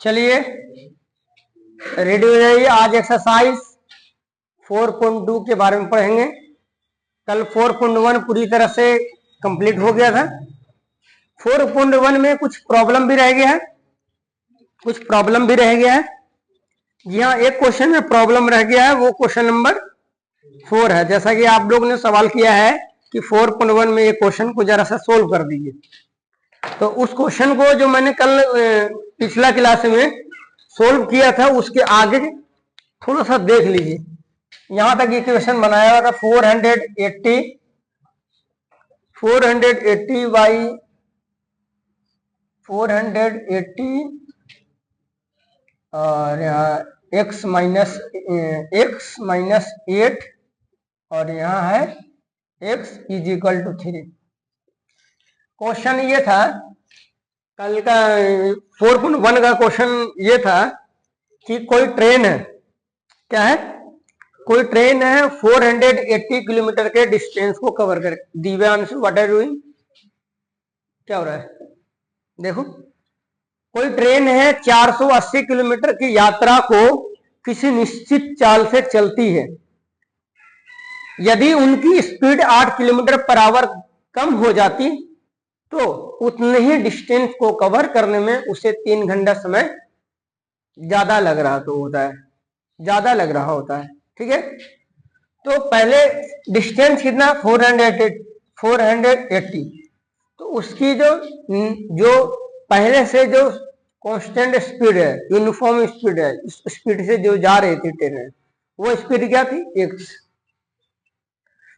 चलिए रेडी हो जाइए। आज एक्सरसाइज 4.2 के बारे में पढ़ेंगे। कल 4.1 पूरी तरह से कंप्लीट हो गया था। 4.1 में कुछ प्रॉब्लम भी रह गया है, जी हाँ, एक क्वेश्चन में प्रॉब्लम रह गया है, वो क्वेश्चन नंबर 4 है। जैसा कि आप लोग ने सवाल किया है कि 4.1 में ये क्वेश्चन को जरा सा सोल्व कर दीजिए, तो उस क्वेश्चन को जो मैंने कल पिछला क्लास में सोल्व किया था उसके आगे थोड़ा सा देख लीजिए। यहां तक ये क्वेश्चन बनाया हुआ था 480 बाई 480 और यहाँ x माइनस 8 और यहाँ है x is equal to 3। Question ये था कल का 4.1 का क्वेश्चन ये था कि कोई ट्रेन है, क्या है, कोई ट्रेन है 480 किलोमीटर के डिस्टेंस को कवर करे। दिव्यांशु व्हाट आर डूइंग, क्या हो रहा है, देखो। कोई ट्रेन है 480 किलोमीटर की यात्रा को किसी निश्चित चाल से चलती है। यदि उनकी स्पीड 8 किलोमीटर पर आवर कम हो जाती तो उतने ही डिस्टेंस को कवर करने में उसे 3 घंटा समय ज्यादा लग रहा होता है, ठीक है। तो पहले डिस्टेंस कितना 480, तो उसकी जो पहले से जो कांस्टेंट स्पीड है, यूनिफॉर्म स्पीड है, इस स्पीड से जो जा रही थी ट्रेन, वो स्पीड क्या थी, x।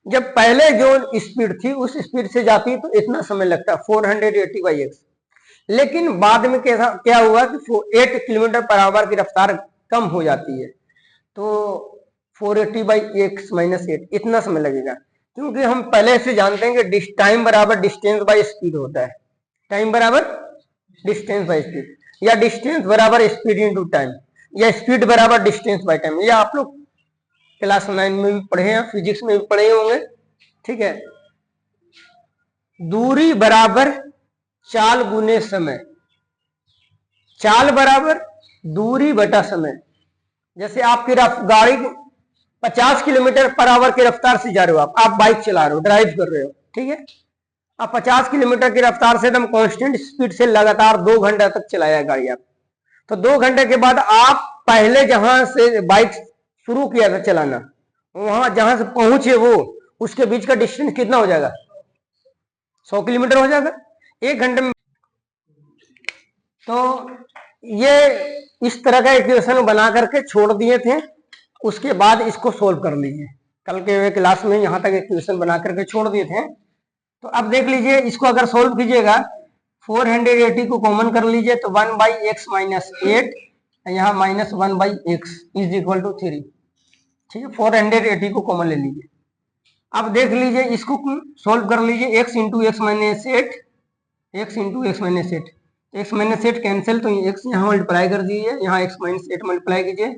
जब पहले जो स्पीड थी उस स्पीड से जाती तो इतना समय लगता 480 बाई एक्स। लेकिन बाद में क्या हुआ कि 8 किलोमीटर पर आवर की रफ्तार कम हो जाती है, तो 480 बाई एक्स माइनस 8 इतना समय लगेगा। क्योंकि हम पहले से जानते हैं कि टाइम बराबर डिस्टेंस बाई स्पीड होता है। टाइम बराबर डिस्टेंस बाई स्पीड, या डिस्टेंस बराबर स्पीड इनटू टाइम, या स्पीड बराबर डिस्टेंस बाई टाइम। ये आप लोग क्लास 9 में भी पढ़े हैं, फिजिक्स में भी पढ़े होंगे, ठीक है। दूरी बराबर चाल गुने समय, चाल बराबर दूरी बटा समय। जैसे आपकी गाड़ी 50 किलोमीटर पर आवर की रफ्तार से जा रहे हो, आप बाइक चला रहे हो, ड्राइव कर रहे हो, ठीक है। आप 50 किलोमीटर की रफ्तार से एकदम कांस्टेंट स्पीड से लगातार 2 घंटा तक चलाया गाड़ी आप, तो 2 घंटे के बाद आप पहले जहां से बाइक शुरू किया था चलाना, वहां जहां से पहुंचे वो उसके बीच का डिस्टेंस कितना हो जाएगा, 100 किलोमीटर हो जाएगा 1 घंटे में। तो ये इस तरह का इक्वेशन बना करके छोड़ दिए थे, उसके बाद इसको सोल्व कर लीजिए। कल के क्लास में यहां तक इक्वेशन बना करके छोड़ दिए थे, तो अब देख लीजिए इसको अगर सोल्व कीजिएगा 480 को कॉमन कर लीजिए तो 1 बाई एक्स माइनस 8, यहाँ minus 1 by x is equal to 3, ठीक है। 480 को कॉमन ले लीजिए। अब देख लीजिए इसको सोल्व कर लीजिए, x into x minus 8, x into x minus 8, x minus 8 cancel, तो x यहाँ मल्टीप्लाई कर दीजिए, यहाँ x माइनस 8 मल्टीप्लाई कीजिए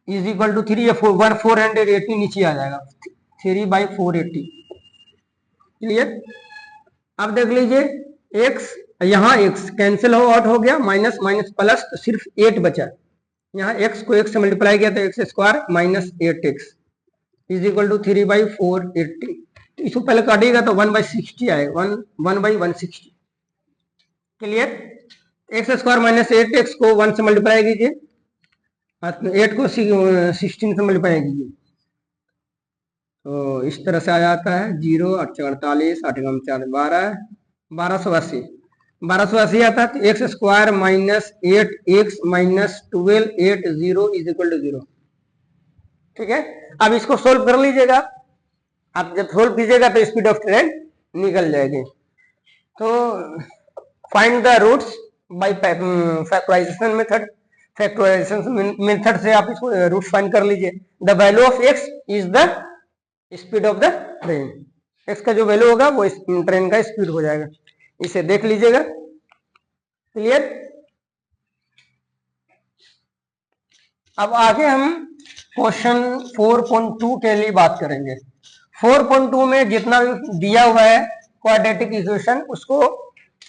इज इक्वल टू 3, या 480 नीचे आ जाएगा, 3 बाई 480, क्लियर। अब देख लीजिए x, यहाँ x कैंसिल आउट हो गया, माइनस माइनस प्लस, तो सिर्फ 8 बचा। यहाँ x को x से मल्टीप्लाई किया तो x square minus 8x is equal to 3 by 480। तो इसको पहले काटिएगा तो 1 बाई 60 आएगा, 1 by 160, clear. X square minus 8x को 1 से मल्टीप्लाई कीजिए, 8 को 16 से मल्टीप्लाई कीजिए, तो इस तरह से आ जाता है 0 8 48 8 4 12, 1280 आता है। तो x square minus 8x minus 12 8 0 is equal to 0, ठीक है। अब इसको सोल्व कर लीजिएगा, आप जब सोल्व कीजिएगा तो स्पीड ऑफ ट्रेन निकल जाएगी। तो find the roots by factorisation method, factorisation method से आप इसको रूट्स फाइंड कर लीजिए। The value of x is the speed of the train, x का जो वैल्यू होगा वो ट्रेन का स्पीड हो जाएगा, इसे देख लीजिएगा, क्लियर। अब आगे हम क्वेश्चन 4.2 के लिए बात करेंगे। 4.2 में जितना भी दिया हुआ है क्वाड्रेटिक इक्वेशन, उसको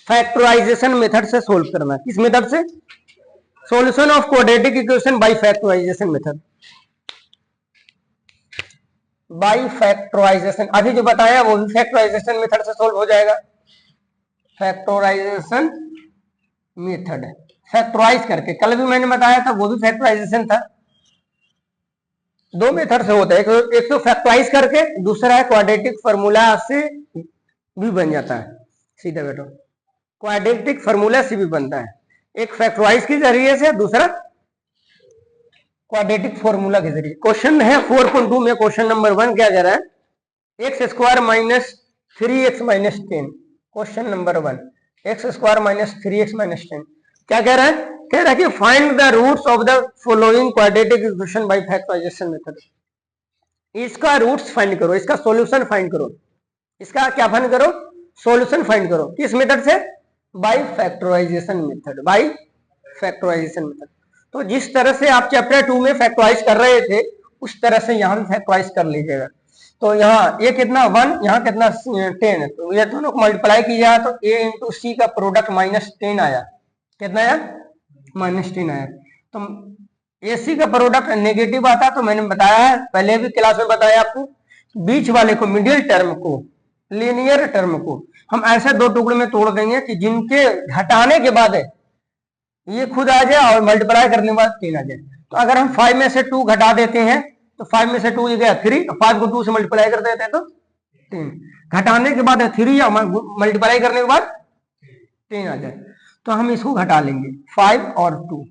फैक्टराइजेशन मेथड से सोल्व करना। किस मेथड से? Solution of quadratic equation by factorisation method. By factorisation, अभी जो बताया वो भी फैक्टराइजेशन मेथड से सोल्व हो जाएगा। फैक्टराइजेशन मेथड, फैक्टराइज करके, कल भी मैंने बताया था वो भी फैक्टराइजेशन था। दो मेथड से होता है, एक तो फैक्टराइज करके, दूसरा है क्वाड्रेटिक फार्मूला से भी बन जाता है। सीधा बेटो, क्वाड्रेटिक फार्मूला से भी बनता है, एक फैक्टराइज के जरिए से, दूसरा क्वाड्रेटिक फार्मूला के जरिए। क्वेश्चन है 4.2 में, क्वेश्चन नंबर 1 क्या कह रहा है? X square minus 3x minus 10। Question number 1, x square minus 3x minus 10 क्या कह रहा है? कह रहा है कि find the roots of the following quadratic equation by factorisation method. इसका रूट्स फाइंड करो, इसका सॉल्यूशन फाइंड करो। इसका क्या फाइंड करो? सॉल्यूशन फाइंड करो। किस मेथड से? By factorisation method, by factorisation method. तो जिस तरह से आप चैप्टर 2 में फैक्टराइज कर रहे थे, उस तरह से यहाँ भी फैक्टराइज कर लीजिएगा। तो यहाँ ये कितना 1, यहाँ कितना 10 है, तो ये दोनों को मल्टीप्लाई किया तो a इंटू सी का प्रोडक्ट माइनस 10 आया। कितना आया? माइनस 10 आया। तो AC का प्रोडक्ट नेगेटिव आता, तो मैंने बताया है, पहले भी क्लास में बताया आपको, बीच वाले को, मिडिल टर्म को, लीनियर टर्म को हम ऐसे दो टुकड़े में तोड़ देंगे कि जिनके घटाने के बाद ये खुद आ जाए और मल्टीप्लाई करने के बाद 3 आ जाए। तो अगर हम 5 में से 2 घटा देते हैं तो 5 में से 2 ये गया 3, 5 को 2 से मल्टीप्लाई कर देते हैं तो 3, घटाने के बाद 3 या मल्टीप्लाई करने के बाद 3 आ जाए, तो हम इसको घटा लेंगे 5 और 2,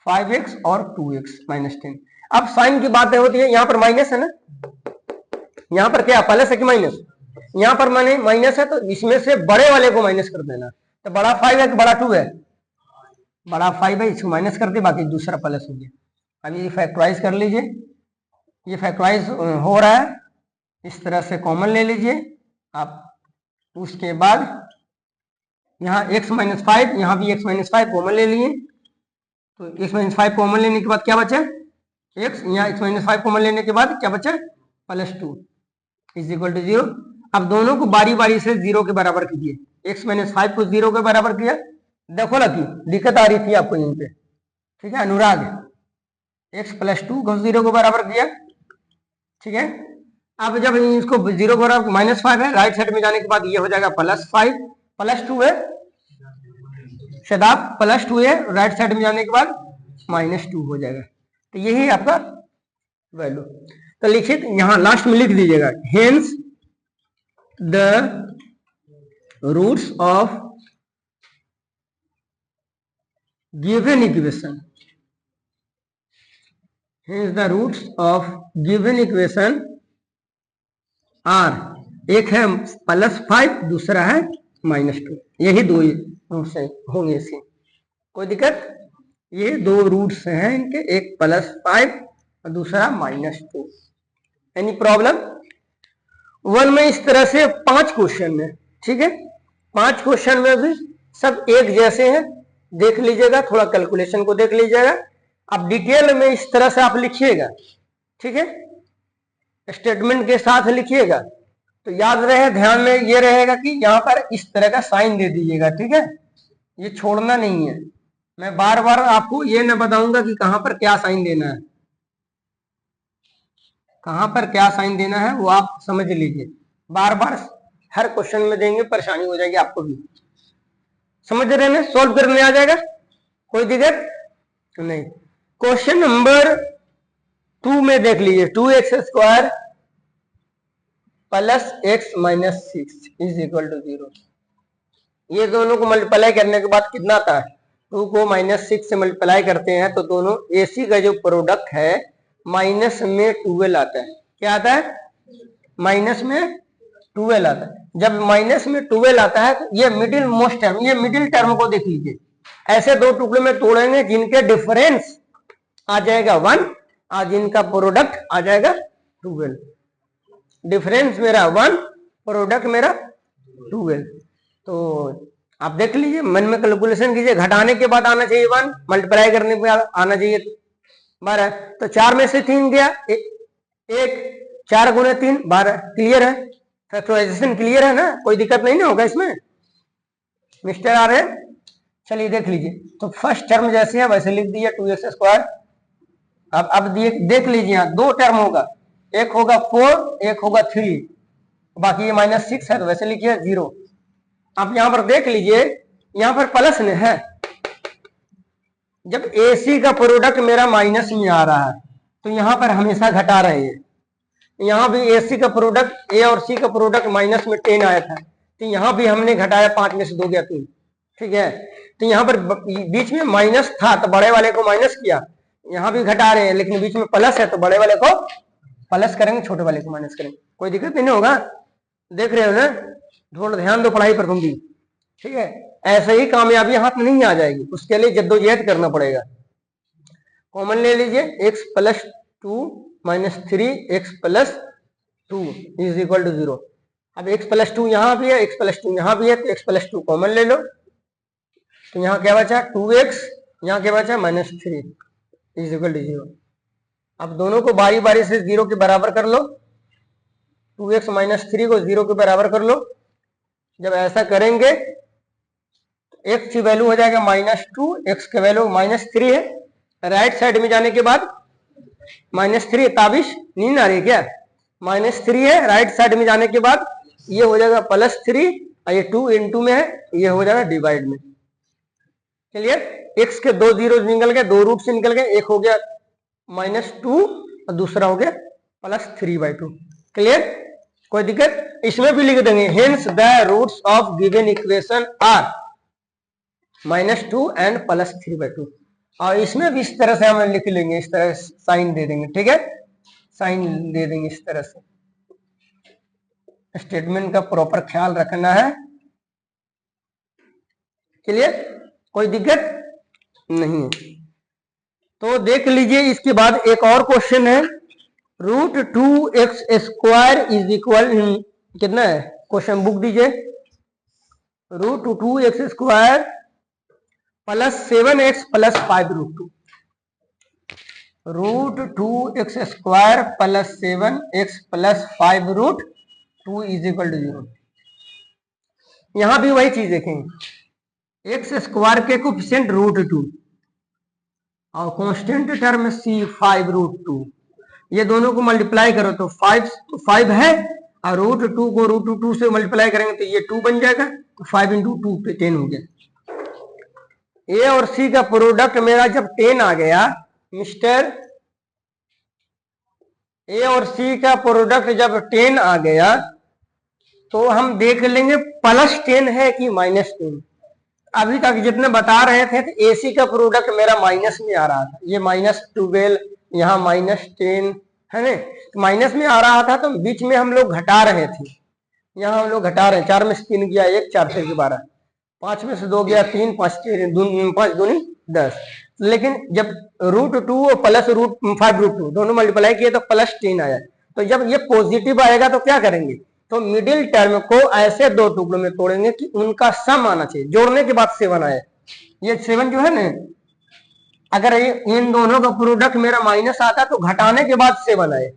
5x और 2x माइनस 10। अब साइन की बात होती है, यहाँ पर माइनस है ना, यहाँ पर क्या प्लस है कि माइनस? यहाँ पर माने माइनस है, तो इसमें से बड़े वाले को माइनस कर देना। तो बड़ा 5 है कि बड़ा 2 है? बड़ा 5 है, इसको माइनस कर दे, बाकी दूसरा प्लस हो गया। अब ये फैक्टराइज कर लीजिए, ये फैक्टराइज हो रहा है, इस तरह से कॉमन ले लीजिए आप। उसके बाद यहाँ x माइनस 5, यहाँ भी x माइनस 5 कॉमन ले लिए, तो x माइनस 5 कॉमन लेने के बाद क्या बचा? x, यहाँ x माइनस 5 कॉमन लेने के बाद क्या बचा? Plus 2 is equal to 0। अब दोनों को बारी बारी से 0 के बराबर कीजिए। x माइनस 5 को 0 के बराबर किया, देखो लकी दिक्कत आ रही थी आपको यहीं पे, ठीक है अनुराग, x प्लस 2 को 0 के बराबर किया, ठीक है। अब जब इसको 0 के बराबर माइनस 5 है, राइट साइड में जाने के बाद ये हो जाएगा प्लस 5, प्लस 2 है शदाब, प्लस 2 है, राइट साइड में जाने के बाद माइनस 2 हो जाएगा। तो यही आपका वैल्यू। तो लिखित यहां लास्ट में लिख दीजिएगा, hence the roots of given equation, hence the roots of given equation are, एक है प्लस 5, दूसरा है माइनस 2, यही दो रूट्स होंगे इसके, कोई दिक्कत? ये दो रूट्स हैं इनके, एक प्लस 5 और दूसरा माइनस 2। Any problem? 1 में इस तरह से 5 क्वेश्चन है, ठीक है। 5 क्वेश्चन में भी सब एक जैसे हैं, देख लीजिएगा, थोड़ा कैलकुलेशन को देख लीजिएगा। अब डिटेल में इस तरह से आप लिखिएगा, ठीक है, स्टेटमेंट के साथ लिखिएगा। तो याद रहे, ध्यान में ये रहेगा कि यहाँ पर इस तरह का साइन दे दीजिएगा, ठीक है, ये छोड़ना नहीं है। मैं बार बार आपको ये न बताऊंगा कि कहां पर क्या साइन देना है, कहां पर क्या साइन देना है वो आप समझ लीजिए। बार बार हर क्वेश्चन में देंगे, परेशानी हो जाएगी आपको भी। समझ रहे हैं? सॉल्व करने आ जाएगा, कोई दिक्कत नहीं। क्वेश्चन नंबर 2 में देख लीजिए, 2x square plus x minus 6 is equal to 0। ये दोनों को मल्टीप्लाई करने के बाद कितना आता है? 2 को माइनस 6 से मल्टीप्लाई करते हैं तो दोनों AC का जो प्रोडक्ट है माइनस में 12 आता है। क्या आता है? माइनस में 12 आता है। जब माइनस में 12 आता है तो ये मिडिल मोस्ट टर्म, ये मिडिल टर्म को देख लीजिए, ऐसे दो टुकड़े में तोड़ेंगे जिनके डिफरेंस आ जाएगा 1 और जिनका प्रोडक्ट आ जाएगा 12। डिफरेंस मेरा 1, प्रोडक्ट मेरा 12। तो आप देख लीजिए, मन में कैलकुलेशन कीजिए, घटाने के बाद आना चाहिए 1, मल्टीप्लाई करने पे आना चाहिए 12। तो 4 में से 3 गया, 1, 4 गुणे 3 12, क्लियर है? फैक्टराइजेशन क्लियर है ना, कोई दिक्कत नहीं ना होगा इसमें मिस्टर आ रहे। चलिए देख लीजिए, तो फर्स्ट टर्म जैसे है वैसे लिख दिए 2x²। अब देख लीजिए यहाँ दो टर्म होगा, एक होगा 4, एक होगा 3, बाकी ये -6 है तो वैसे लिखिए 0। आप यहाँ पर देख लीजिए, यहाँ पर प्लस में है, जब AC का प्रोडक्ट मेरा माइनस में आ रहा है तो यहाँ पर हमेशा घटा रहे हैं। यहाँ भी AC का प्रोडक्ट, A और C का प्रोडक्ट माइनस में 10 आया था, तो यहाँ भी हमने घटाया, 5 में से 2 गया 3, ठीक है। तो यहाँ पर बीच में माइनस था तो बड़े वाले को माइनस किया, यहाँ भी घटा रहे हैं, लेकिन बीच में प्लस है तो बड़े वाले को प्लस करेंगे, छोटे वाले को माइनस करेंगे, कोई दिक्कत नहीं होगा। देख रहे हो ना, थोड़ा ध्यान दो पढ़ाई पर तुम भी, ठीक है। ऐसे ही कामयाबी हाथ में नहीं आ जाएगी, उसके लिए जद्दोजहद करना पड़ेगा। कॉमन ले लीजिए, x + 2 - 3x + 2 = 0। अब x + 2 यहाँ भी है, x + 2 यहाँ भी है, तो x + 2 कॉमन ले लो, तो यहाँ क्या बचा 2x, यहाँ क्या बचा -3 = 0। अब दोनों को बारी बारी से 0 के बराबर कर लो, 2x - 3 को 0 के बराबर कर लो। जब ऐसा करेंगे x की वैल्यू हो जाएगा -2, x की वैल्यू -3 है, राइट साइड में जाने के बाद -3 ताबिश नींद आ रही है क्या, -3 है, राइट साइड में जाने के बाद ये हो जाएगा +3, और ये 2 × में है, ये हो जाएगा डिवाइड में। चलिए, x के 2 जीरो निकल गए, 2 रूट से निकल गए, एक हो गया -2 और दूसरा हो गया +3/2। क्लियर, कोई दिक्कत, इसमें भी लिख देंगे hence the roots of given equation are -2 and +3/2, और इसमें भी इस तरह से हम लिख लेंगे, इस तरह साइन दे देंगे, ठीक है, साइन दे देंगे इस तरह से। स्टेटमेंट का प्रॉपर ख्याल रखना है। क्लियर, कोई दिक्कत नहीं है। तो देख लीजिए, इसके बाद एक और क्वेश्चन है, √2x² कितना है, क्वेश्चन बुक दीजिए। √2x² + 7x + 5√2, √2x² + 7x + 5√2 = 0। यहां भी वही चीज देखेंगे, x² के कोफिशिएंट √2 और कांस्टेंट टर्म c 5√2, ये दोनों को मल्टीप्लाई करो तो 5 है, और √2 को √2 से मल्टीप्लाई करेंगे तो ये 2 बन जाएगा, तो 5 × 2 10 हो गया। A और C का प्रोडक्ट मेरा जब 10 आ गया मिस्टर, A और C का प्रोडक्ट जब 10 आ गया तो हम देख लेंगे +10 है कि -10। अभी तक जितने बता रहे थे तो AC का प्रोडक्ट मेरा माइनस में आ रहा था, ये -12, यहाँ -10 है ना, तो माइनस में आ रहा था, तो बीच में हम लोग घटा रहे थे, यहाँ हम लोग घटा रहे हैं, 4 में से 3 गया 1, 4 से 12, 5 में से 2 गया 3, 5 दूनी 10। लेकिन जब √2 और +5√2 दोनों मल्टीप्लाई किए तो +10 आया, तो जब ये पॉजिटिव आएगा तो क्या करेंगे, तो मिडिल टर्म को ऐसे 2 टुकड़ों में तोड़ेंगे कि उनका सम आना चाहिए, जोड़ने के बाद 7 आए, ये 7 जो है ना, अगर इन दोनों का प्रोडक्ट मेरा माइनस आता तो घटाने के बाद 7 आए,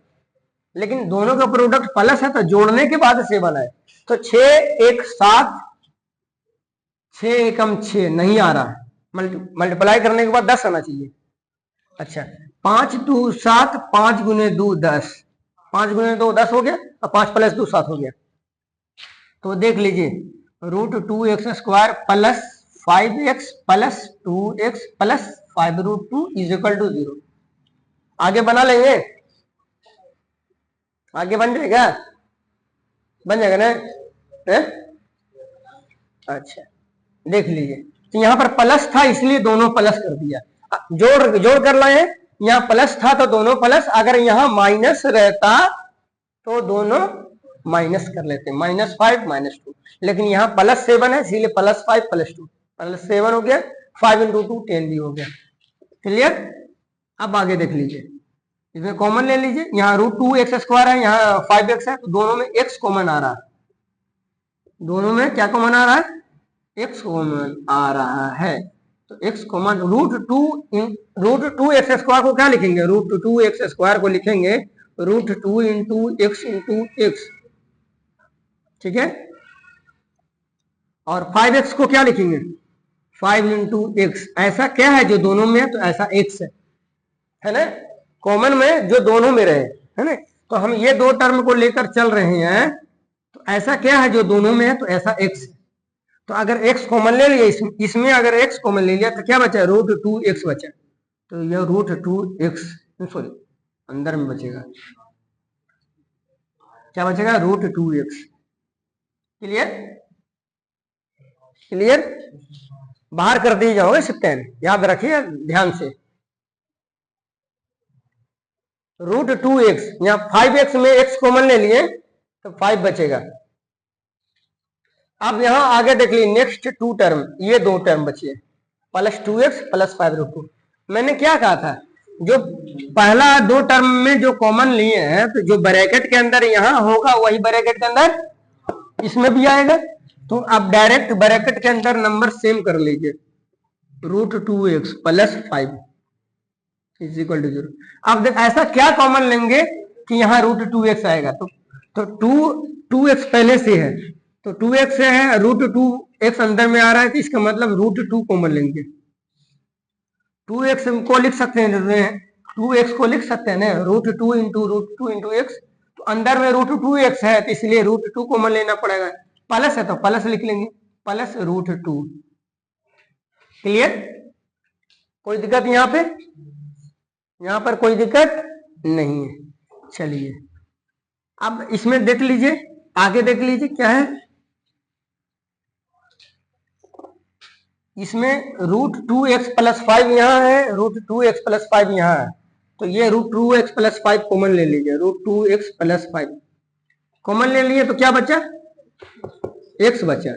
लेकिन दोनों का प्रोडक्ट प्लस है तो जोड़ने के बाद 7 आए, तो 6 1 7, 6 एकम 6 नहीं आ रहा है, मल्टीप्लाई करने के बाद 10 आना चाहिए। अच्छा, 5 2 7, 5 × 2 10, 5 × 2 10 हो गया, और 5 + 2 7 हो गया। तो देख लीजिए, √2x² + 5x + 2x + 5√2 = 0। आगे बना लेंगे, आगे बन जाएगा, बन जाएगा ना, है? अच्छा, देख लीजिए, तो यहाँ पर प्लस था इसलिए दोनों प्लस कर दिया, जोड़ कर लाए, यहाँ प्लस था तो दोनों प्लस, अगर यहाँ माइनस रहता तो दोनों माइनस कर लेते, -5 -2, लेकिन यहाँ +7 है इसलिए +5 + 2 +7 हो गया, 5 × 2 10 भी हो गया। क्लियर, अब आगे देख लीजिए, इसमें कॉमन ले लीजिए, यहाँ √2x² है, यहाँ 5x है, तो दोनों में x कॉमन आ रहा है, दोनों में क्या कॉमन आ रहा है, x कॉमन आ रहा है, तो x कॉमन √2x² को क्या लिखेंगे, √2x² को लिखेंगे √2 × x × x, ठीक है। और 5x को क्या लिखेंगे, 5 इंटू एक्स। ऐसा क्या है जो दोनों में है, तो ऐसा x है ना, कॉमन में जो दोनों में रहे, है ना। तो हम ये दो टर्म को लेकर चल रहे हैं, तो ऐसा क्या है जो दोनों में है, तो ऐसा x। तो अगर x कॉमन ले लिया, इसमें अगर x कॉमन ले लिया तो क्या बचा, √2x बचा। तो यह √2x, सॉरी अंदर में बचेगा, क्या बचेगा, √2x। Clear, clear. बाहर कर दिए जाओगे सिक्टेन, याद रखिए ध्यान से। √2x, यहाँ 5x में x कॉमन ले लिए तो 5 बचेगा। अब यहां आगे देख लीजिए, नेक्स्ट टू टर्म, ये दो टर्म बचे, +2x + 5√2। मैंने क्या कहा था, जो पहला दो टर्म में जो कॉमन लिए हैं, तो जो ब्रैकेट के अंदर यहां होगा वही ब्रैकेट के अंदर इसमें भी आएगा। तो आप डायरेक्ट ब्रैकेट के अंदर नंबर सेम कर लीजिए, √2x + 5 = 0। अब ऐसा क्या कॉमन लेंगे कि यहाँ √2x आएगा, तो 2x पहले से है, तो 2x से है, √2x अंदर में आ रहा है, तो इसका मतलब √2 कॉमन लेंगे। 2x को लिख सकते हैं, 2x को लिख सकते हैं ना, √2 इंटू x, तो अंदर में √2x है, तो इसलिए √2 कॉमन लेना पड़ेगा। प्लस है तो प्लस लिख लेंगे, +√2। क्लियर, कोई दिक्कत यहाँ पे, यहाँ पर कोई दिक्कत नहीं है। चलिए अब इसमें देख लीजिए, आगे देख लीजिए क्या है, इसमें √2x + 5 यहाँ है, √2x + 5 यहाँ है, तो ये √2x + 5 कॉमन ले लीजिए, √2x + 5 कॉमन ले लिए, तो क्या बचा, x बचा।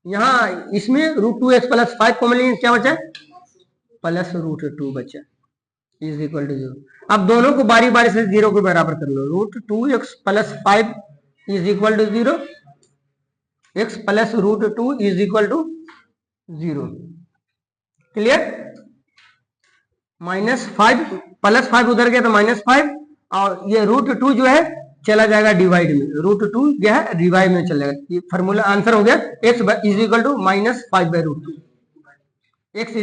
यहाँ इसमें √2x + 5 कॉमन लिए, क्या बचा, +√2 बचा, = 0। अब दोनों को बारी बारी से 0 के बराबर कर लो, √2x + 5 = 0, x + √2 = 0। क्लियर, -5 +5 उधर गया तो -5, और ये √2 जो है चला जाएगा डिवाइड में, √2 जो है डिवाइड में चलेगा। ये फार्मूला आंसर हो गया, x = -5/√2, x =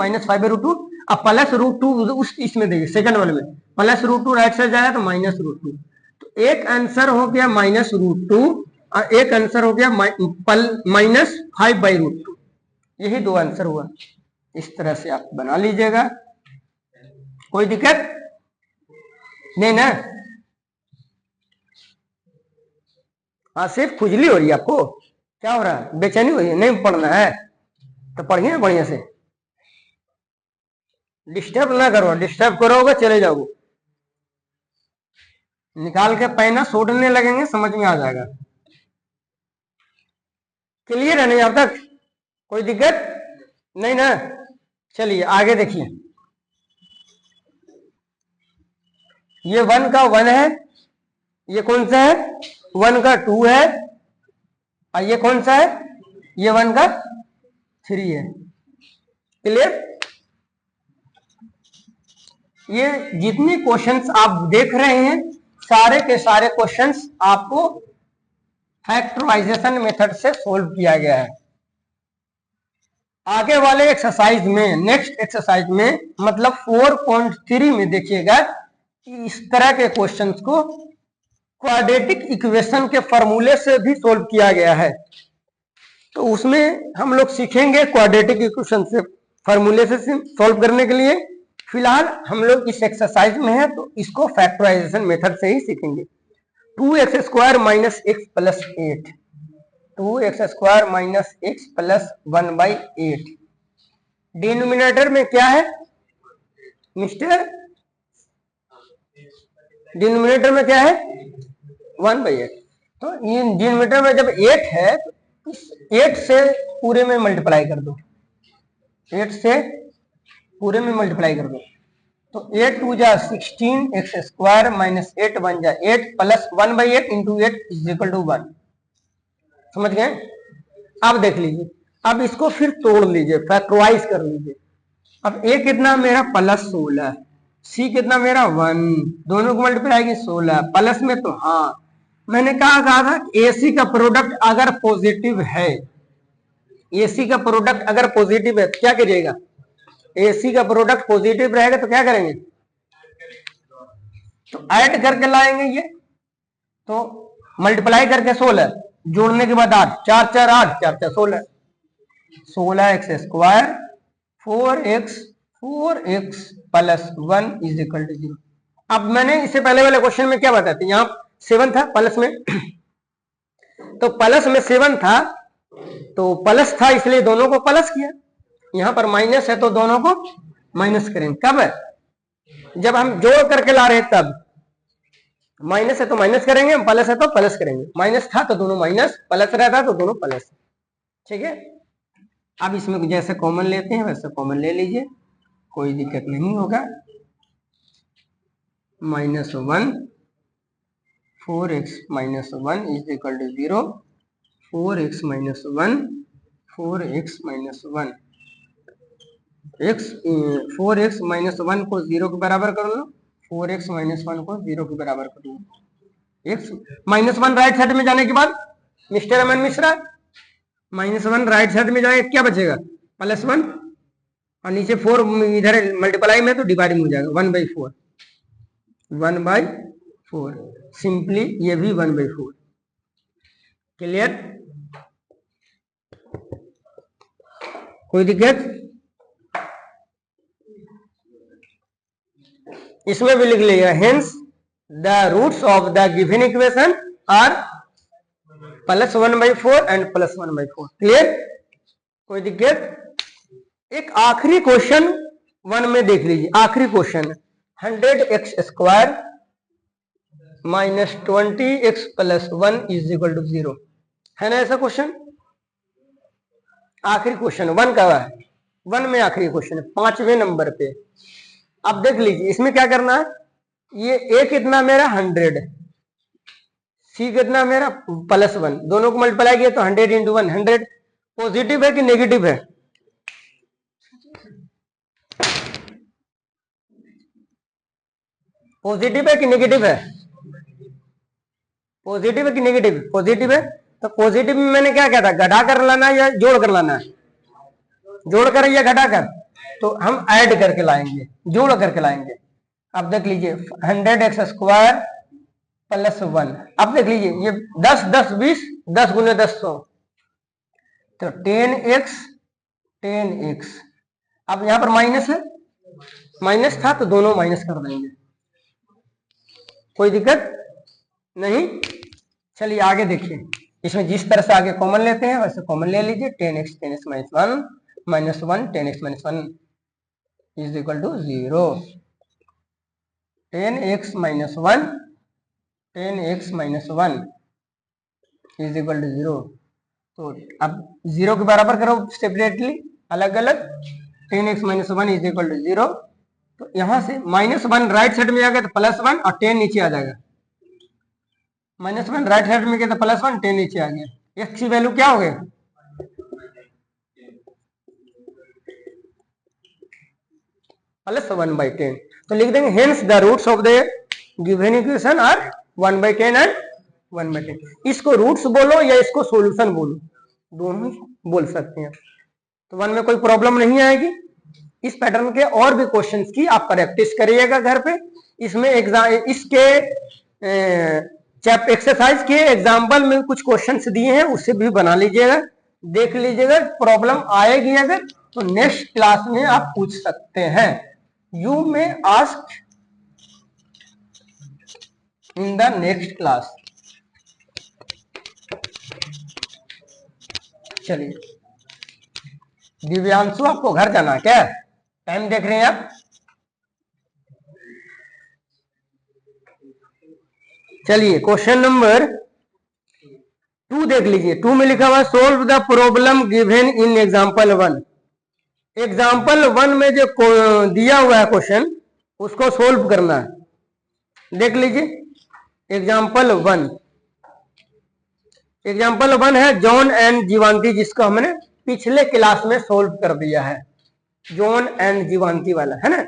-5/√2। अब +√2 उस इसमें देखिए सेकंड वाले में, +√2 राइट साइड जाएगा तो -√2, तो एक आंसर हो गया -√2 और एक आंसर हो गया -5/√2। यही दो आंसर हुआ। इस तरह से आप बना लीजिएगा, कोई दिक्कत नहीं ना। हाँ, सिर्फ खुजली हो रही है आपको, क्या हो रहा है, बेचैनी हो रही है, नहीं पढ़ना है तो पढ़िए बढ़िया से, डिस्टर्ब ना करो, डिस्टर्ब करोगे चले जाओगे, निकाल के पैना सोडने लगेंगे, समझ में आ जाएगा। क्लियर है नहीं अब तक, कोई दिक्कत नहीं ना। चलिए आगे देखिए, ये 1 का 1 है, ये कौन सा है, 1 का 2 है, और ये कौन सा है, ये 1 का 3 है। क्लियर, ये जितने क्वेश्चंस आप देख रहे हैं सारे के सारे क्वेश्चंस आपको फैक्टराइजेशन मेथड से सोल्व किया गया है। आगे वाले एक्सरसाइज में, नेक्स्ट एक्सरसाइज में मतलब 4.3 में देखिएगा कि इस तरह के क्वेश्चंस को क्वाड्रेटिक इक्वेशन के फॉर्मूले से भी सोल्व किया गया है। तो उसमें हम लोग सीखेंगे क्वाड्रेटिक इक्वेशन से फॉर्मूले से सोल्व करने के लिए। फिलहाल हम लोग इस एक्सरसाइज में है तो इसको फैक्टराइजेशन मेथड से ही सीखेंगे। 2x² - x + 8, 2x² - x + 1/8। Denominator में क्या है मिस्टर, डिनोमिनेटर में क्या है 1/8। तो ये डिनोमिनेटर में जब 8 है तो इस 8 से पूरे में मल्टीप्लाई कर दो, 8 से पूरे में मल्टीप्लाई कर दो, तो 8 2 जा 16, x² - 8 बन जाए 8 + 1/8 × 8 = 1। समझ गए। अब देख लीजिए, अब इसको फिर तोड़ लीजिए, फैक्टराइज कर लीजिए। अब a कितना मेरा +16, c कितना मेरा 1, दोनों को मल्टीप्लाई की 16 प्लस में, तो हाँ मैंने कहा था एसी का प्रोडक्ट अगर पॉजिटिव है, एसी का प्रोडक्ट अगर पॉजिटिव है तो क्या करिएगा, एसी का प्रोडक्ट पॉजिटिव रहेगा तो क्या करेंगे, तो ऐड करके लाएंगे ये, तो मल्टीप्लाई करके 16, जोड़ने के बाद 8, 4 4 8, 4 4 16, 16x square 4x plus 1 is equal to 0। अब मैंने इससे पहले वाले क्वेश्चन में क्या बताया था, यहाँ 7 था प्लस में तो प्लस में 7 था तो प्लस था इसलिए दोनों को प्लस किया, यहां पर माइनस है तो दोनों को माइनस करेंगे। कब है, जब हम जोड़ करके ला रहे तब, माइनस है तो माइनस करेंगे, प्लस है तो प्लस करेंगे, माइनस था तो दोनों माइनस, प्लस रहता तो दोनों प्लस। ठीक है, अब इसमें जैसे कॉमन लेते हैं वैसे कॉमन ले लीजिए, कोई दिक्कत नहीं होगा। -1 4x - 1 is equal to 0, 4x - 1 4x - 1 4x - 1 को 0 के बराबर कर लो, 4x - 1 को 0 के बराबर कर लो। x -1 राइट साइड में जाने के बाद मिस्टर अमन मिश्रा, -1 राइट साइड में जाए क्या बचेगा, +1 और नीचे 4 इधर मल्टीप्लाई में तो डिवाइडिंग हो जाएगा, 1/4 1/4 सिंपली ये भी 1/4। क्लियर, कोई दिक्कत, इसमें भी लिख लिया, hence the roots of the given equation are +1/4 and +1/4। Clear, कोई दिक्कत। एक आखिरी क्वेश्चन 1 में देख लीजिए, आखिरी question 100x square -20x + 1 is equal to 0 है ना, ऐसा क्वेश्चन आखिरी क्वेश्चन 1 का है, 1 में आखिरी क्वेश्चन है 5वें नंबर पे। अब देख लीजिए इसमें क्या करना है, ये a कितना मेरा 100, c कितना मेरा +1, दोनों को मल्टीप्लाई किया तो 100 × 1 100। पॉजिटिव है कि नेगेटिव है, पॉजिटिव है कि नेगेटिव है, पॉजिटिव है कि नेगेटिव, पॉजिटिव है। तो पॉजिटिव में मैंने क्या कहता, घटा कर लाना या जोड़ कर लाना है, जोड़ कर या घटा कर, तो हम ऐड करके लाएंगे, जोड़ करके लाएंगे। अब देख लीजिए 100x स्क्वायर + 1, अब देख लीजिए ये 10 10 20, 10 × 10 100, तो 10x। अब यहां पर माइनस है, माइनस था तो दोनों माइनस कर देंगे, कोई दिक्कत नहीं। चलिए आगे देखिए, इसमें जिस तरह से आगे कॉमन लेते हैं वैसे कॉमन ले लीजिए, 10x - 1 -1 10x - 1 is equal to 0, 10x - 1 10x - 1 is equal to 0। तो अब 0 के बराबर करो सेपरेटली, अलग अलग, 10x - 1 इज इक्वल टू 0। तो यहां से -1 राइट साइड में जाएगा तो +1 और 10 नीचे आ जाएगा, -1 राइट साइड में गया तो +1 10 नीचे आ गया, x की वैल्यू क्या हो गया, +1/10। तो लिख देंगे hence the roots of the given equation are 1/10 and 1/10। इसको रूट्स बोलो या इसको सॉल्यूशन बोलो, दोनों बोल सकते हैं, तो 1 में कोई प्रॉब्लम नहीं आएगी। इस पैटर्न के और भी क्वेश्चंस की आप प्रैक्टिस करिएगा घर पे, इसमें एग्जाम इसके एक्सरसाइज के एग्जाम्पल में कुछ क्वेश्चंस दिए हैं, उससे भी बना लीजिएगा, देख लीजिएगा, प्रॉब्लम आएगी अगर तो नेक्स्ट क्लास में आप पूछ सकते हैं, यू में ask in the next class. चलिए दिव्यांशु आपको घर जाना है क्या, टाइम देख रहे हैं आप, चलिए क्वेश्चन नंबर 2 देख लीजिए, 2 में लिखा हुआ solve the problem given in example 1। Example 1 में जो दिया हुआ है क्वेश्चन उसको सोल्व करना है, देख लीजिए एग्जाम्पल 1 है जॉन एंड जीवांती, जिसको हमने पिछले क्लास में सोल्व कर दिया है, जॉन एंड जीवांती वाला है ना,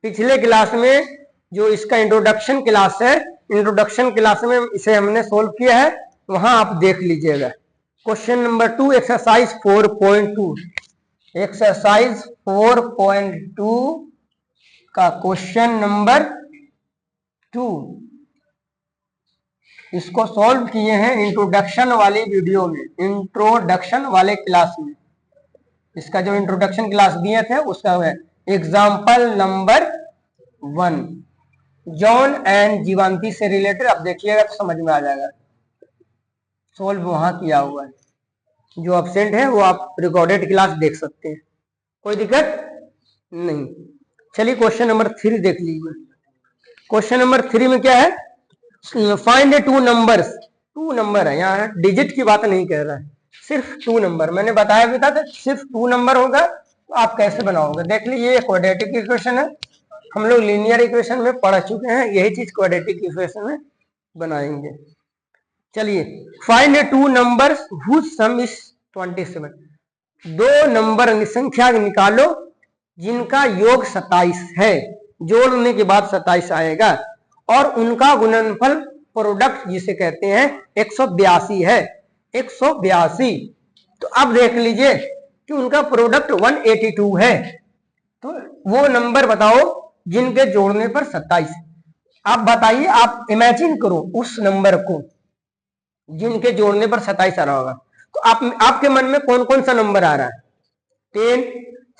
पिछले क्लास में जो इसका इंट्रोडक्शन क्लास है इंट्रोडक्शन क्लास में इसे हमने सोल्व किया है, वहां आप देख लीजिएगा। क्वेश्चन नंबर 2 एक्सरसाइज 4.2, एक्सरसाइज 4.2 का क्वेश्चन नंबर 2 इसको सॉल्व किए हैं इंट्रोडक्शन वाली वीडियो में, इंट्रोडक्शन वाले क्लास में। इसका जो इंट्रोडक्शन क्लास दिए थे उसका है एग्जाम्पल नंबर 1, जॉन एंड जीवांती से रिलेटेड। अब देखिएगा तो समझ में आ जाएगा, सोल्व वहां किया हुआ है। जो एब्सेंट है वो आप रिकॉर्डेड क्लास देख सकते हैं, कोई दिक्कत नहीं। चलिए क्वेश्चन नंबर 3 देख लीजिए। क्वेश्चन नंबर 3 में क्या है, find a two numbers. 2 number है, यहाँ डिजिट की बात नहीं कह रहा है, सिर्फ 2 नंबर। मैंने बताया भी था सिर्फ 2 नंबर होगा तो आप कैसे बनाओगे। देख लीजिए ये क्वाड्रेटिक इक्वेशन है, हम लोग लीनियर इक्वेशन में पढ़ चुके हैं, यही चीज क्वाड्रेटिक इक्वेशन में बनाएंगे। चलिए, find a two numbers whose sum is 27। 2 number संख्या निकालो जिनका योग 27 है, जोड़ने के बाद 27 आएगा, और उनका गुणनफल प्रोडक्ट जिसे कहते हैं 182 है, 182। तो अब देख लीजिए कि उनका प्रोडक्ट 182 है, तो वो नंबर बताओ जिनके जोड़ने पर 27। आप बताइए, आप इमेजिन करो उस नंबर को जिनके जोड़ने पर 27 आ रहा होगा, तो आपके मन में कौन कौन सा नंबर आ रहा है? 10,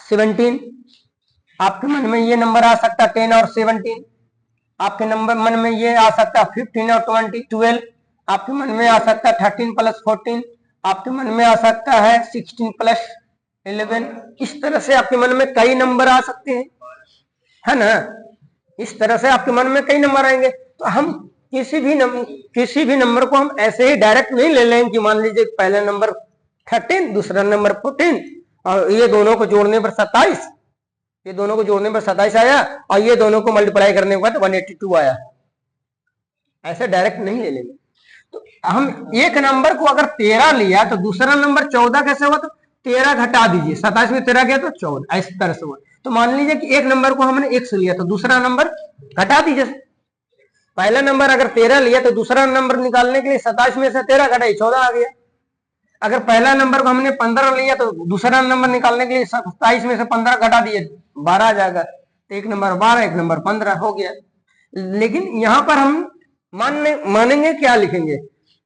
17, आपके मन में ये नंबर आ सकता है 10 और 17। आपके मन में ये आ सकता है 15 और 20, 12। आपके मन में आ सकता है 13 + 14। आपके मन में आ सकता है 16 + 11। इस तरह से आपके मन में कई नंबर आ सकते हैं, है ना। इस तरह से आपके मन में कई नंबर आएंगे। तो हम किसी भी नंबर को हम ऐसे ही डायरेक्ट नहीं ले लेंगे कि मान लीजिए पहला नंबर 13, दूसरा नंबर 14 और ये दोनों को जोड़ने पर 27, ये दोनों को जोड़ने पर 27 आया और ये दोनों को मल्टीप्लाई करने के बाद 182 आया। ऐसे डायरेक्ट नहीं ले लेंगे। तो हम एक नंबर को अगर 13 लिया तो दूसरा नंबर 14 कैसे हुआ? तो 13 घटा दीजिए, 27 में 13 गया तो 14, इस तरह से हुआ। तो मान लीजिए कि एक नंबर को हमने 1 से लिया तो दूसरा नंबर घटा दीजिए। पहला नंबर अगर 13 लिया तो दूसरा नंबर निकालने के लिए 27 में से 13 घटाई, 14 आ गया। अगर पहला नंबर को हमने 15 लिया तो दूसरा नंबर निकालने के लिए 27 में से 15 घटा दिए, 12 आ जाएगा। तो एक नंबर 12, एक नंबर 15 हो गया। लेकिन यहां पर हम मानेंगे क्या लिखेंगे?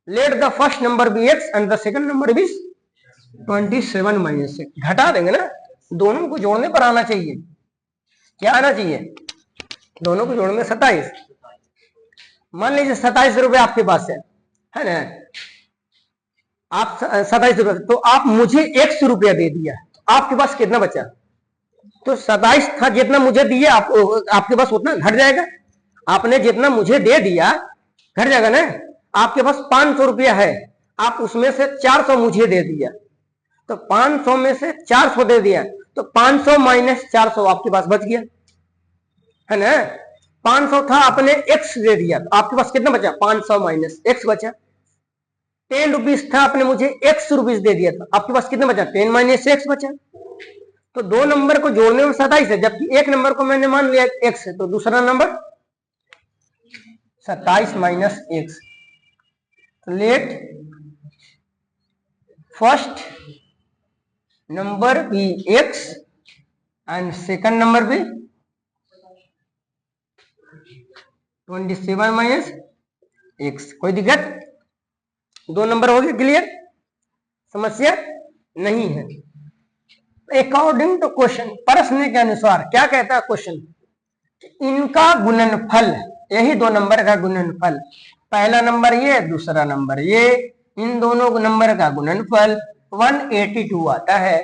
Let the first number be x and the second number be 27 - 6। घटा देंगे ना, दोनों को जोड़ने पर आना चाहिए। क्या आना चाहिए? दोनों को जोड़ने 27। मान लीजिए 27 रुपए आपके पास है ना, आप 27 रुपए, तो आप मुझे 100 रुपया दे दिया, तो आपके पास कितना बचा? तो 27 था जितना मुझे दिए, आपके पास उतना घट जाएगा। आपने जितना मुझे दे दिया घट जाएगा ना। आपके पास 500 रुपया है, आप उसमें से 400 मुझे दे दिया, तो 500 में से 400 दे दिया, तो 500 - 400 आपके पास बच गया, है ना। 500 था, आपने x दे दिया, तो आपके पास कितना बचा? 500 - x बचा। 10 रुपीज था, आपने मुझे 100 रुपीज दे दिया था, आपके पास कितना बचा? 10 - x बचा। तो 2 नंबर को जोड़ने में 27 है, जबकि एक नंबर को मैंने मान लिया x है, तो दूसरा number 27 - x। Let first number be x and second number be 27 - x। कोई दिक्कत? 2 नंबर हो गए क्लियर, समस्या नहीं है। अकॉर्डिंग टू क्वेश्चन, प्रश्न के अनुसार क्या कहता है क्वेश्चन? इनका गुणनफल, यही 2 नंबर का गुणनफल, पहला नंबर ये, दूसरा नंबर ये, इन दोनों नंबर का गुणनफल 182 आता है।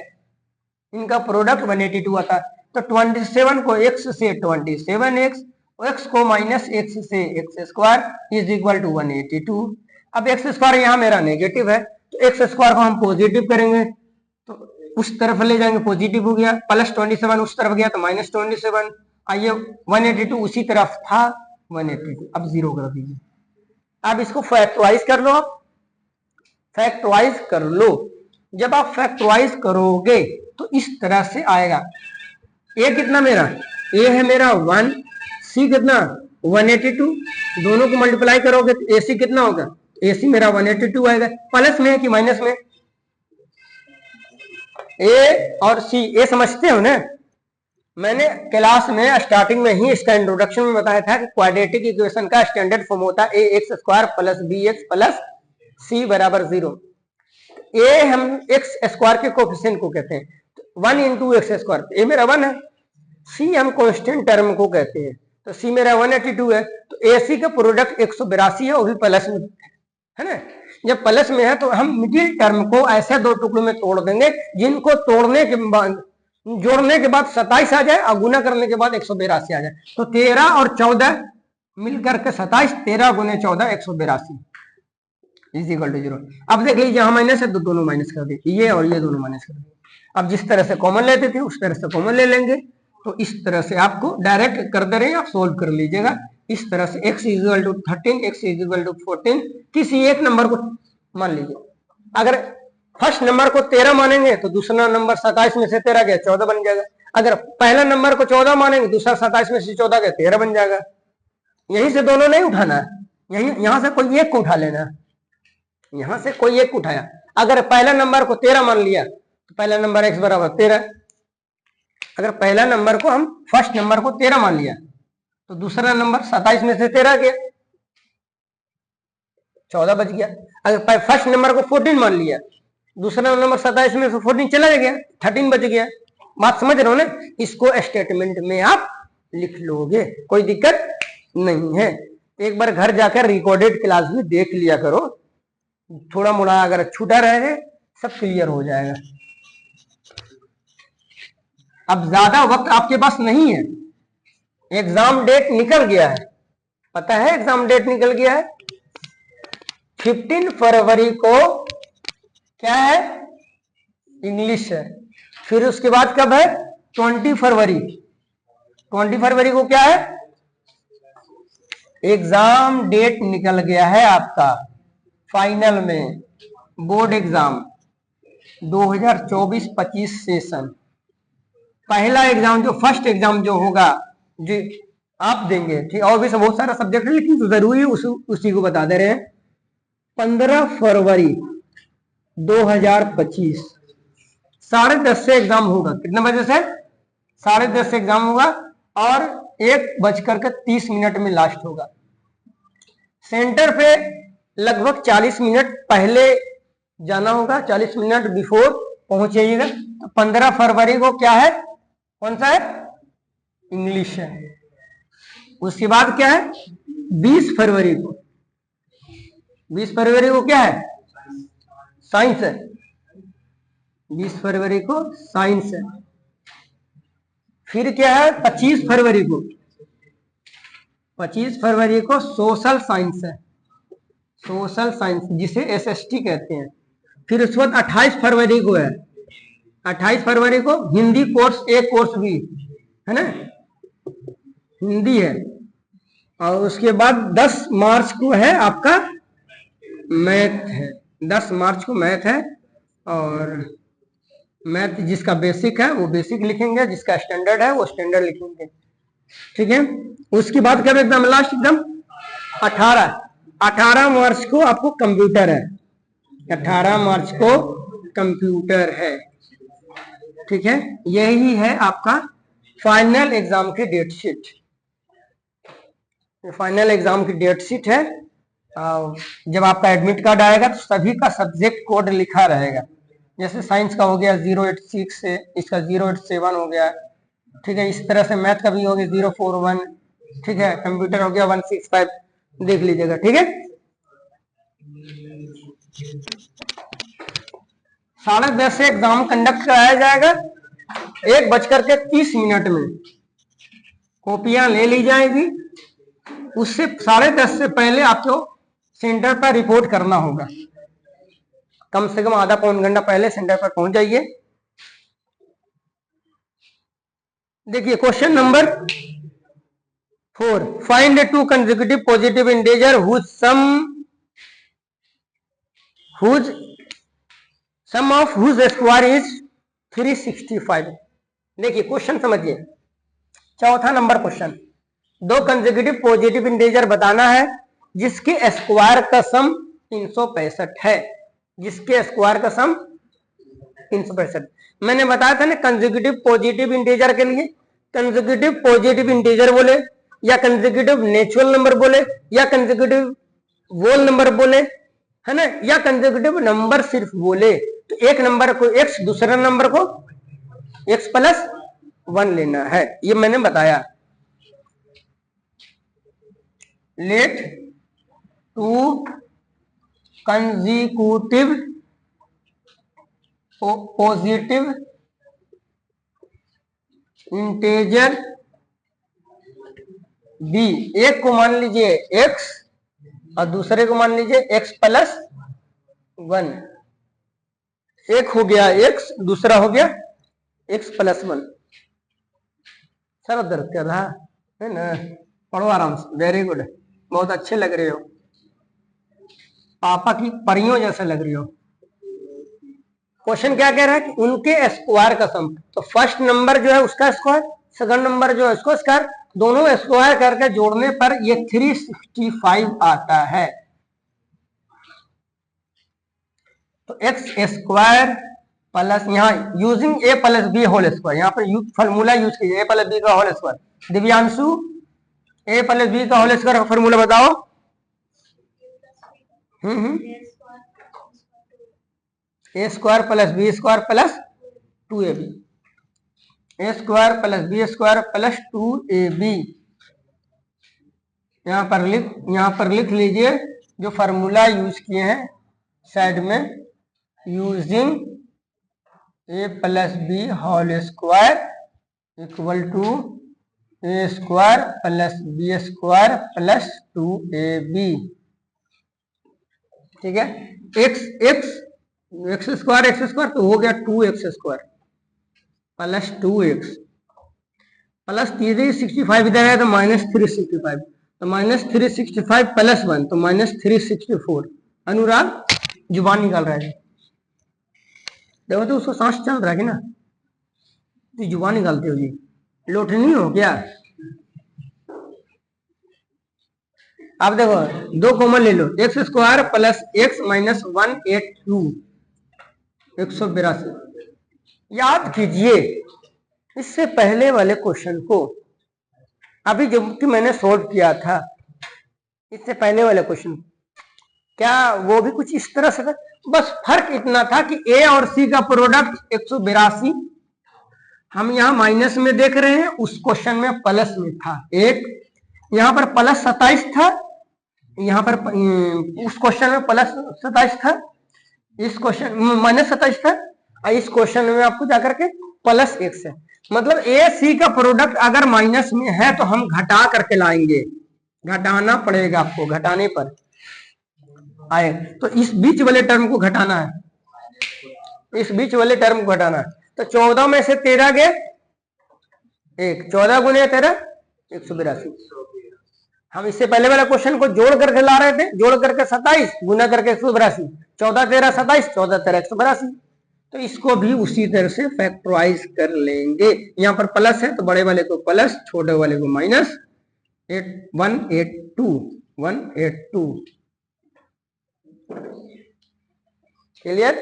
इनका प्रोडक्ट 182 आता है। तो 27 को x से 27x, x को -x से x² इज इक्वल टू 182। अब x² यहाँ मेरा नेगेटिव है, तो x² को हम पॉजिटिव करेंगे, तो उस तरफ ले जाएंगे, पॉजिटिव हो गया, +27 उस तरफ गया तो -27। आइए 182 उसी तरफ था 182, अब 0 कर दीजिए। अब इसको फैक्टराइज कर लो, आप फैक्टराइज कर लो। जब आप फैक्टराइज करोगे तो इस तरह से आएगा। ए कितना मेरा? ए है मेरा 1, सी कितना 182, दोनों को मल्टीप्लाई करोगे तो AC कितना होगा, AC मेरा 182 आएगा। प्लस में है कि माइनस में, A और C, ए समझते हो ना। मैंने क्लास में स्टार्टिंग में ही इसका इंट्रोडक्शन में बताया था कि क्वाड्रेटिक इक्वेशन का स्टैंडर्ड फॉर्म होता है ax² plus bx plus c बराबर 0। ए हम एक्स स्क्वायर के कोफिशिएंट को कहते हैं, 1 इंटू एक्स स्क्वायर, ए मेरा 1 है। सी हम कांस्टेंट टर्म को कहते हैं, तो सी मेरा 182 है। तो ए सी का प्रोडक्ट 182 है, वो भी प्लस में है ना। जब प्लस में है तो हम मिडिल टर्म को ऐसे दो टुकड़ों में तोड़ देंगे जिनको तोड़ने के बाद, जोड़ने के बाद 27 आ जाए और गुना करने के बाद 182 आ जाए। तो 13 और 14 मिलकर के 27, 13 गुने 14 182 इज इक्वल टू 0। अब देख लीजिए यहाँ माइनस है तो दोनों माइनस कर दिए, ये और ये दोनों माइनस कर दिए। अब जिस तरह से कॉमन लेते थे उस तरह से कॉमन ले लेंगे। तो इस तरह से आपको डायरेक्ट कर दे रहे हैं, आप सोल्व कर लीजिएगा इस तरह से। x equal to 13, x equal to 14, किसी एक नंबर को मान लीजिए। अगर फर्स्ट नंबर को 13 मानेंगे तो दूसरा नंबर 27 में से 13 गया 14 बन जाएगा। अगर पहला नंबर को 14 मानेंगे, दूसरा 27 में से 14 गया 13 बन जाएगा। यहीं से दोनों नहीं उठाना है, यहां से कोई एक को उठा लेना है। यहां से कोई एक उठाया, अगर पहला नंबर को 13 मान लिया तो पहला नंबर x बराबर 13। अगर पहला नंबर को हम फर्स्ट नंबर को 13 मान लिया तो दूसरा नंबर 27 में से 13 गया 14 बच गया। अगर फर्स्ट नंबर को 14 मान लिया, दूसरा नंबर 27 में से 14 चला गया 13 बच गया। बात समझ रहे हो ना। इसको स्टेटमेंट में आप लिख लोगे, कोई दिक्कत नहीं है। एक बार घर जाकर रिकॉर्डेड क्लास भी देख लिया करो, थोड़ा मोड़ा अगर छूटा रहे सब क्लियर हो जाएगा। अब ज्यादा वक्त आपके पास नहीं है, एग्जाम डेट निकल गया है, पता है एग्जाम डेट निकल गया है। 15 फरवरी को क्या है, इंग्लिश है। फिर उसके बाद कब है, 20 फरवरी। 20 फरवरी को क्या है, एग्जाम डेट निकल गया है आपका फाइनल में, बोर्ड एग्जाम 2024-25 सेशन। पहला एग्जाम जो फर्स्ट एग्जाम जो होगा जी आप देंगे, ठीक। और भी बहुत सारा सब्जेक्ट है लेकिन तो जरूरी उसी को बता दे रहे हैं। 15 फरवरी 2025 10:30 से एग्जाम होगा। कितने बजे से, 10:30 से एग्जाम होगा और 1:30 में लास्ट होगा। सेंटर पे लगभग 40 मिनट पहले जाना होगा, 40 मिनट बिफोर पहुंच जाइएगा। तो 15 फरवरी को क्या है, कौन सा है, इंग्लिश है। उसके बाद क्या है, 20 फरवरी को, 20 फरवरी को क्या है, साइंस है। 20 फरवरी को साइंस है। फिर क्या है, 25 फरवरी को, 25 फरवरी को सोशल साइंस है, सोशल साइंस जिसे एसएसटी कहते हैं। फिर उसके बाद 28 फरवरी को है, 28 फरवरी को हिंदी कोर्स, एक कोर्स भी है ना, हिंदी है। और उसके बाद 10 मार्च को है आपका मैथ है, 10 मार्च को मैथ है। और मैथ जिसका बेसिक है वो बेसिक लिखेंगे, जिसका स्टैंडर्ड है वो स्टैंडर्ड लिखेंगे, ठीक है। उसके बाद कब एकदम लास्ट एकदम 18 मार्च को आपको कंप्यूटर है, 18 मार्च को कंप्यूटर है, ठीक है। यही है आपका फाइनल एग्जाम की डेट शीट। फाइनल एग्जाम की डेट शीट है। जब आपका एडमिट कार्ड आएगा तो सभी का सब्जेक्ट कोड लिखा रहेगा। जैसे साइंस का हो गया 086 से, इसका 087 हो गया, ठीक है। इस तरह से मैथ का भी हो गया 041, ठीक है। कंप्यूटर हो गया 165, देख लीजिएगा, ठीक है। 10:30 से एग्जाम कंडक्ट कराया जाएगा। 1:30 में कॉपियां ले ली जाएगी। उससे 10:30 से पहले आपको सेंटर पर रिपोर्ट करना होगा। कम से कम आधा पौन घंटा पहले सेंटर पर पहुंच जाइए। देखिए question number 4, find 2 consecutive positive integer whose sum of whose square is 365। देखिए क्वेश्चन समझिए, चौथा नंबर क्वेश्चन। दो कंसेक्यूटिव पॉजिटिव इंटीजर बताना है जिसके स्क्वायर का सम 365 है, जिसके स्क्वायर का सम 365। मैंने बताया था ना कंसेक्यूटिव पॉजिटिव इंटीजर के लिए, कंसेक्यूटिव पॉजिटिव इंटीजर बोले या कंसेक्यूटिव नेचुरल नंबर बोले या कंसेक्यूटिव होल नंबर बोले, है ना, या कंसेक्यूटिव नंबर सिर्फ बोले, तो एक नंबर को x, दूसरे नंबर को x प्लस 1 लेना है, ये मैंने बताया। Let two consecutive positive integer b, एक को मान लीजिए x और दूसरे को मान लीजिए x प्लस 1, एक हो गया x, दूसरा हो गया x प्लस 1। सर दर्द कर रहा है ना, पढ़ो आराम से, वेरी गुड, बहुत अच्छे लग रहे हो, पापा की परियों जैसे लग रही हो। क्वेश्चन क्या कह रहा है कि उनके स्क्वायर का सम, तो फर्स्ट नंबर जो है उसका स्क्वायर, सेकंड नंबर जो है उसको स्क्वायर, दोनों स्क्वायर करके जोड़ने पर ये 365 आता है। तो एक्स स्क्वायर प्लस, यहाँ यूजिंग ए प्लस बी होल स्क्वायर, यहाँ पर फॉर्मूला यूज कीजिए, ए प्लस बी का whole square. Divyanshu, A plus B का होल स्क्वायर का फॉर्मूला बताओ। A square plus B square plus 2ab, A square plus B square plus 2ab। यहाँ पर लिख लीजिए जो फार्मूला यूज किए हैं साइड में, using A plus B whole square equal to a square plus B square plus 2ab। ठीक है, एक्स स्क्वायर तो हो गया 2x square plus 2x plus 365 इधर है तो -365, तो -365 प्लस 1 तो -364। अनुराग जुबान निकाल रहा है, देखो तो उसको सांस चल रहा है ना, तो जुबान निकालते हो जी, लोटनी हो क्या? आप देखो दो कॉमन ले लो, X square plus X minus 182, 182। याद कीजिए इससे पहले वाले क्वेश्चन को, अभी जो कि मैंने सॉल्व किया था, इससे पहले वाले क्वेश्चन क्या वो भी कुछ इस तरह से था, बस फर्क इतना था कि ए और सी का प्रोडक्ट 182 हम यहाँ माइनस में देख रहे हैं, उस क्वेश्चन में प्लस में था। एक यहाँ पर प्लस 27 था, यहाँ पर उस क्वेश्चन में प्लस 27 था, इस क्वेश्चन माइनस 27 था, और इस क्वेश्चन में आपको जाकर के प्लस 1 है। मतलब ए सी का प्रोडक्ट अगर माइनस में है तो हम घटा करके लाएंगे, घटाना पड़ेगा आपको, घटाने पर आए तो इस बीच वाले टर्म को घटाना है, इस बीच वाले टर्म को घटाना है। तो 14 में से 13 गए, 14 गुने 13 182। हम इससे पहले वाला क्वेश्चन को जोड़ करके ला रहे थे, जोड़ करके 27 गुना करके 182, 14 13 27, 14 13 182। तो इसको भी उसी तरह से फैक्टराइज कर लेंगे। यहाँ पर प्लस है तो बड़े वाले को प्लस, छोटे वाले को minus, 182 clear.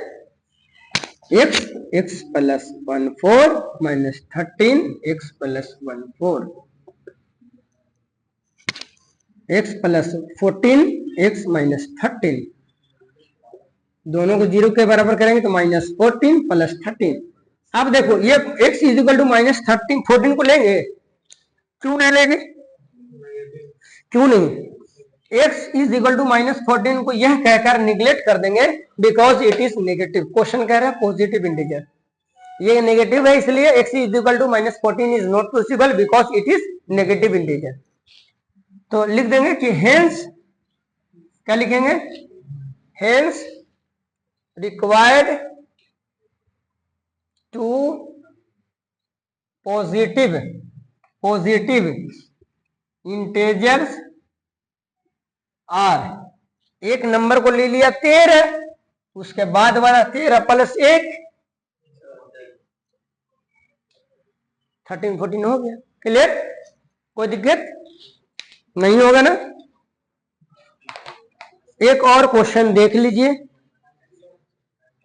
x plus 14 minus 13 x plus 14, x plus 14 x minus 13, दोनों को 0 के बराबर करेंगे तो -14 प्लस 13। अब देखो ये x इज इक्वल टू -13, 14 को लेंगे, क्यों नहीं लेंगे, क्यों नहीं, x इज इक्वल टू -14 को यह कहकर निगलेक्ट कर देंगे because it is negative. Question कह रहा है पॉजिटिव इंटीजर, ये नेगेटिव है, इसलिए x is equal to -14 is not possible because it is negative integer. तो लिख देंगे कि हेंस, क्या लिखेंगे, hence required to positive integers are, एक नंबर को ले लिया 13, उसके बाद वाला 13 प्लस 1 13 14 हो गया। क्लियर, कोई दिक्कत? नहीं होगा ना। एक और क्वेश्चन देख लीजिए,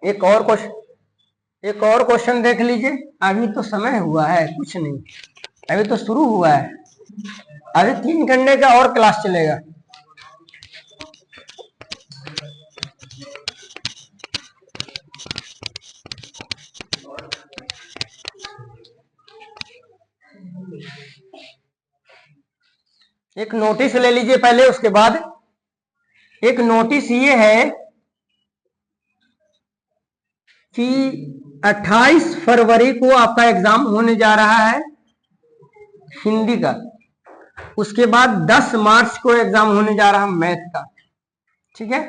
एक और क्वेश्चन देख लीजिए। अभी तो समय हुआ है, कुछ नहीं, अभी तो शुरू हुआ है, अभी 3 घंटे का और क्लास चलेगा। एक नोटिस ले लीजिए पहले, उसके बाद एक नोटिस ये है कि 28 फरवरी को आपका एग्जाम होने जा रहा है हिंदी का, उसके बाद 10 मार्च को एग्जाम होने जा रहा है मैथ का। ठीक है,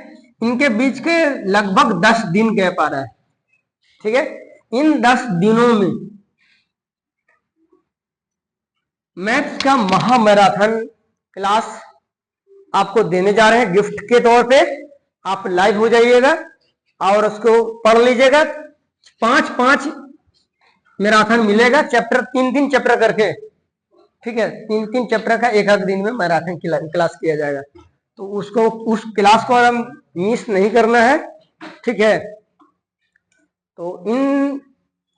इनके बीच के लगभग 10 दिन गैप आ रहा है। ठीक है, इन 10 दिनों में मैथ्स का महामैराथन क्लास आपको देने जा रहे हैं गिफ्ट के तौर पे। आप लाइव हो जाइएगा और उसको पढ़ लीजिएगा। 5-5 मैराथन मिलेगा, चैप्टर 3-3 चैप्टर करके। ठीक है, 3-3 चैप्टर का एक दिन में मैराथन क्लास किया जाएगा, तो उसको उस क्लास को हम मिस नहीं करना है। ठीक है, तो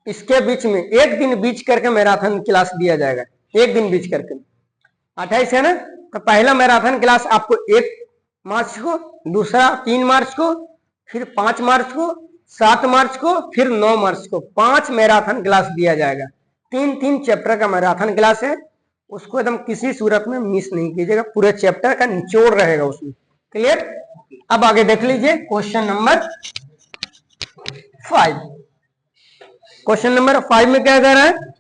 इसके बीच में एक दिन बीच करके मैराथन क्लास दिया जाएगा, एक दिन बीच करके। 28 है ना, तो पहला मैराथन क्लास आपको 1 मार्च को, दूसरा 3 मार्च को, फिर 5 मार्च को, 7 मार्च को, फिर 9 मार्च को 5 मैराथन क्लास दिया जाएगा। 3-3 चैप्टर का मैराथन क्लास है, उसको एकदम किसी सूरत में मिस नहीं कीजिएगा, पूरे चैप्टर का निचोड़ रहेगा उसमें। क्लियर? अब आगे देख लीजिए क्वेश्चन नंबर 5। क्वेश्चन नंबर 5 में क्या कह रहा है?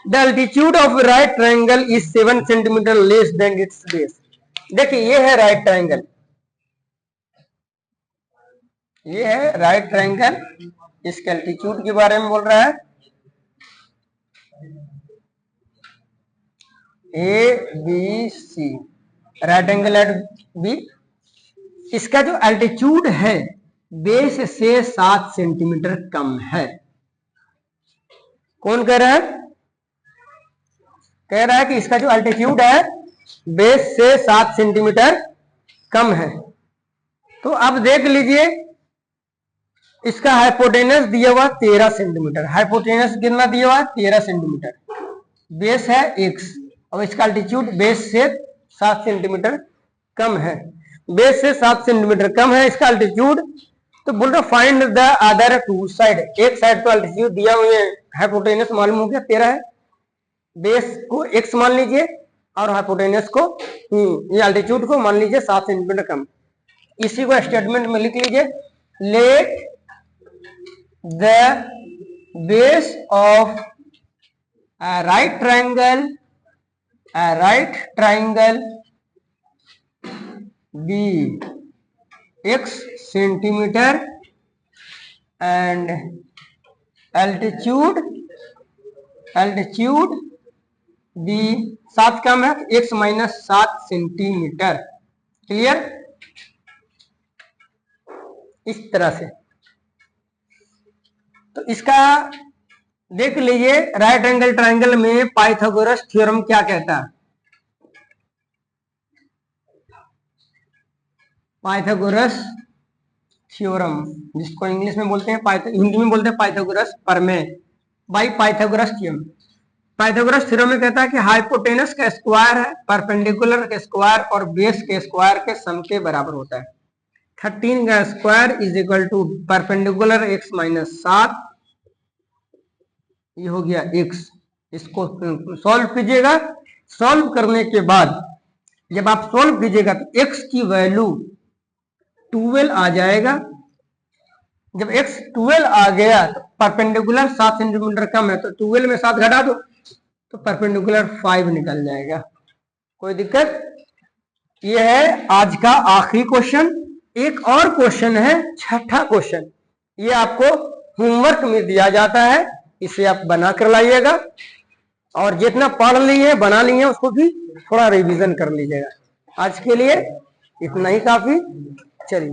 The altitude of right triangle is 7 centimetre less than it's base. देखिए ये है राइट ट्रायंगल, ये है राइट ट्रायंगल, इसके एल्टीट्यूड के बारे में बोल रहा है। ABC right angle at B, इसका जो एल्टीट्यूड है बेस से 7 सेंटीमीटर कम है। कौन कह रहा है? कह रहा है कि इसका जो एल्टीट्यूड है बेस से 7 सेंटीमीटर कम है। तो अब देख लीजिए, इसका हाइपोटेनस दिया हुआ 13 सेंटीमीटर। हाइपोटेनस कितना दिया हुआ? 13 सेंटीमीटर। बेस है x और इसका एल्टीट्यूड बेस से 7 सेंटीमीटर कम है। बेस से 7 सेंटीमीटर कम है इसका एल्टीट्यूड। तो बोल रहे फाइंड द अदर 2 साइड। एक साइड तो एल्टीट्यूड दिया हुआ है, हाइपोटेनस मालूम हो गया 13 है, बेस को x मान लीजिए और हाइपोटेनस को ये एल्टीट्यूड को मान लीजिए 7 सेंटीमीटर कम। इसी को स्टेटमेंट में लिख लीजिए, let the base of a right triangle be x centimetre and altitude be 7 कम है, x माइनस 7 सेंटीमीटर। क्लियर? इस तरह से तो इसका देख लीजिए, राइट एंगल ट्रायंगल में पाइथागोरस थ्योरम क्या कहता है? पाइथागोरस थ्योरम, जिसको इंग्लिश में बोलते हैं हिंदी में बोलते हैं पाइथागोरस प्रमेय, by Pythagoras theorem. Pythagoras theorem में कहता है कि हाइपोटेनस का स्क्वायर है परपेंडिकुलर के स्क्वायर और बेस के स्क्वायर के सम के बराबर होता है। 13 का square is equal to perpendicular x minus 7, ये हो गया x। इसको सॉल्व कीजिएगा, सॉल्व करने के बाद जब आप सॉल्व कीजिएगा तो x की वैल्यू 12 आ जाएगा। जब x 12 आ गया तो परपेंडिकुलर 7 सेंटीमीटर कम है, तो 12 में 7 घटा दो तो परपेंडिकुलर 5 निकल जाएगा। कोई दिक्कत? ये है आज का आखिरी क्वेश्चन। एक और क्वेश्चन है, छठा क्वेश्चन, ये आपको होमवर्क में दिया जाता है, इसे आप बना कर लाइएगा और जितना पढ़ लिए बना लिए उसको भी थोड़ा रिवीजन कर लीजिएगा। आज के लिए इतना ही काफी। चलिए।